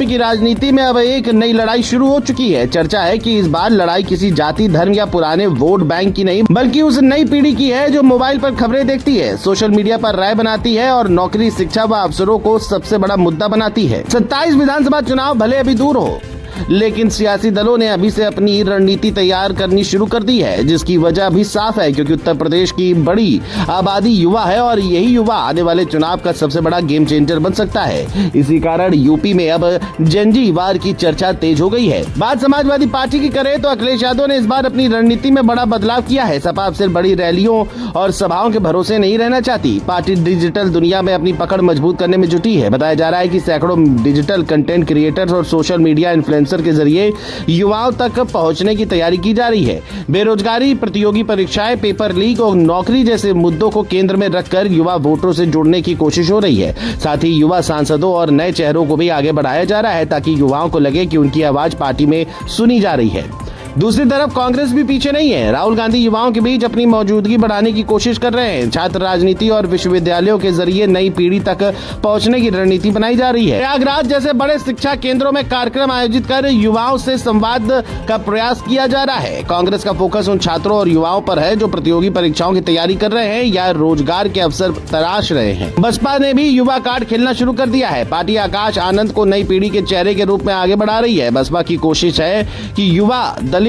की राजनीति में अब एक नई लड़ाई शुरू हो चुकी है। चर्चा है कि इस बार लड़ाई किसी जाति, धर्म या पुराने वोट बैंक की नहीं, बल्कि उस नई पीढ़ी की है जो मोबाइल पर खबरें देखती है, सोशल मीडिया पर राय बनाती है और नौकरी, शिक्षा व अवसरों को सबसे बड़ा मुद्दा बनाती है। 27 विधानसभा चुनाव भले अभी दूर हो, लेकिन सियासी दलों ने अभी से अपनी रणनीति तैयार करनी शुरू कर दी है, जिसकी वजह भी साफ है, क्योंकि उत्तर प्रदेश की बड़ी आबादी युवा है और यही युवा आने वाले चुनाव का सबसे बड़ा गेम चेंजर बन सकता है। इसी कारण यूपी में अब जेनजी वार की चर्चा तेज हो गई है। बात समाजवादी पार्टी की करें तो अखिलेश यादव ने इस बार अपनी रणनीति में बड़ा बदलाव किया है। सपा अब सिर्फ बड़ी रैलियों और सभाओं के भरोसे नहीं रहना चाहती। पार्टी डिजिटल दुनिया में अपनी पकड़ मजबूत करने में जुटी है। बताया जा रहा है कि सैकड़ों डिजिटल कंटेंट क्रिएटर्स और सोशल मीडिया इन्फ्लुएंसर के जरिए युवाओं तक पहुंचने की तैयारी की जा रही है। बेरोजगारी, प्रतियोगी परीक्षाएं, पेपर लीक और नौकरी जैसे मुद्दों को केंद्र में रखकर युवा वोटरों से जुड़ने की कोशिश हो रही है। साथ ही युवा सांसदों और नए चेहरों को भी आगे बढ़ाया जा रहा है, ताकि युवाओं को लगे कि उनकी आवाज पार्टी में सुनी जा रही है। दूसरी तरफ कांग्रेस भी पीछे नहीं है। राहुल गांधी युवाओं के बीच अपनी मौजूदगी बढ़ाने की कोशिश कर रहे हैं। छात्र राजनीति और विश्वविद्यालयों के जरिए नई पीढ़ी तक पहुंचने की रणनीति बनाई जा रही है। प्रयागराज जैसे बड़े शिक्षा केंद्रों में कार्यक्रम आयोजित कर युवाओं से संवाद का प्रयास किया जा रहा है। कांग्रेस का फोकस उन छात्रों और युवाओं पर है जो प्रतियोगी परीक्षाओं की तैयारी कर रहे हैं या रोजगार के अवसर तलाश रहे हैं। बसपा ने भी युवा कार्ड खेलना शुरू कर दिया है। पार्टी आकाश आनंद को नई पीढ़ी के चेहरे के रूप में आगे बढ़ा रही है। बसपा की कोशिश है कि युवा, दलित,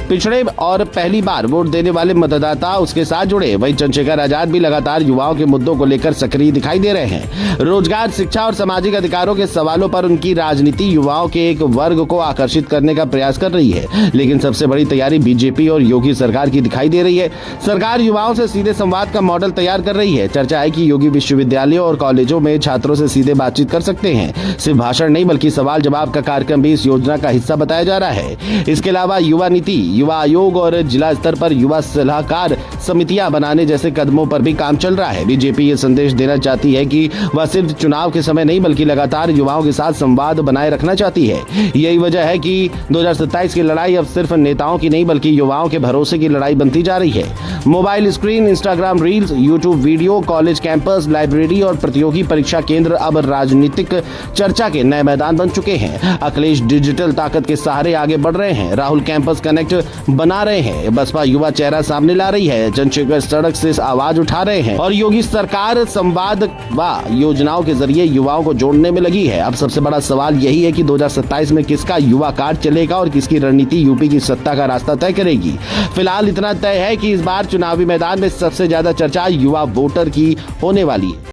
पिछड़े और पहली बार वोट देने वाले मतदाता उसके साथ जुड़े। वहीं चंद्रशेखर आजाद भी लगातार युवाओं के मुद्दों को लेकर सक्रिय दिखाई दे रहे हैं। रोजगार, शिक्षा और सामाजिक अधिकारों के सवालों पर उनकी राजनीति युवाओं के एक वर्ग को आकर्षित करने का प्रयास कर रही है। लेकिन सबसे बड़ी तैयारी बीजेपी और योगी सरकार की दिखाई दे रही है। सरकार युवाओं से सीधे संवाद का मॉडल तैयार कर रही है। चर्चा है कि योगी विश्वविद्यालयों और कॉलेजों में छात्रों से सीधे बातचीत कर सकते हैं। सिर्फ भाषण नहीं, बल्कि सवाल जवाब का कार्यक्रम भी इस योजना का हिस्सा बताया जा रहा है। इसके अलावा युवा नीति, युवा आयोग और जिला स्तर पर युवा सलाहकार समितियां बनाने जैसे कदमों पर भी काम चल रहा है। बीजेपी ये संदेश देना चाहती है कि वह सिर्फ चुनाव के समय नहीं, बल्कि लगातार युवाओं के साथ संवाद बनाए रखना चाहती है। यही वजह है कि 2027 की लड़ाई अब सिर्फ नेताओं की नहीं, बल्कि युवाओं के भरोसे की लड़ाई बनती जा रही है। Mobile screen, Instagram reels, YouTube video, college campus, library और प्रतियोगी परीक्षा केंद्र अब राजनीतिक चर्चा के नए मैदान बन चुके हैं। अखिलेश डिजिटल ताकत के सहारे आगे बढ़ रहे हैं। राहुल कैंपस कनेक्ट बना रहे हैं। बसपा युवा चेहरा सामने ला रही है। चंद्रशेखर सड़क से आवाज उठा रहे हैं और योगी सरकार संवाद व योजनाओं के जरिए युवाओं को जोड़ने में लगी है। अब सबसे बड़ा सवाल यही है कि 2027 में किसका युवा कार्ड चलेगा और किसकी रणनीति यूपी की सत्ता का रास्ता तय करेगी। फिलहाल इतना तय है कि इस बार चुनावी मैदान में सबसे ज्यादा चर्चा युवा वोटर की होने वाली है।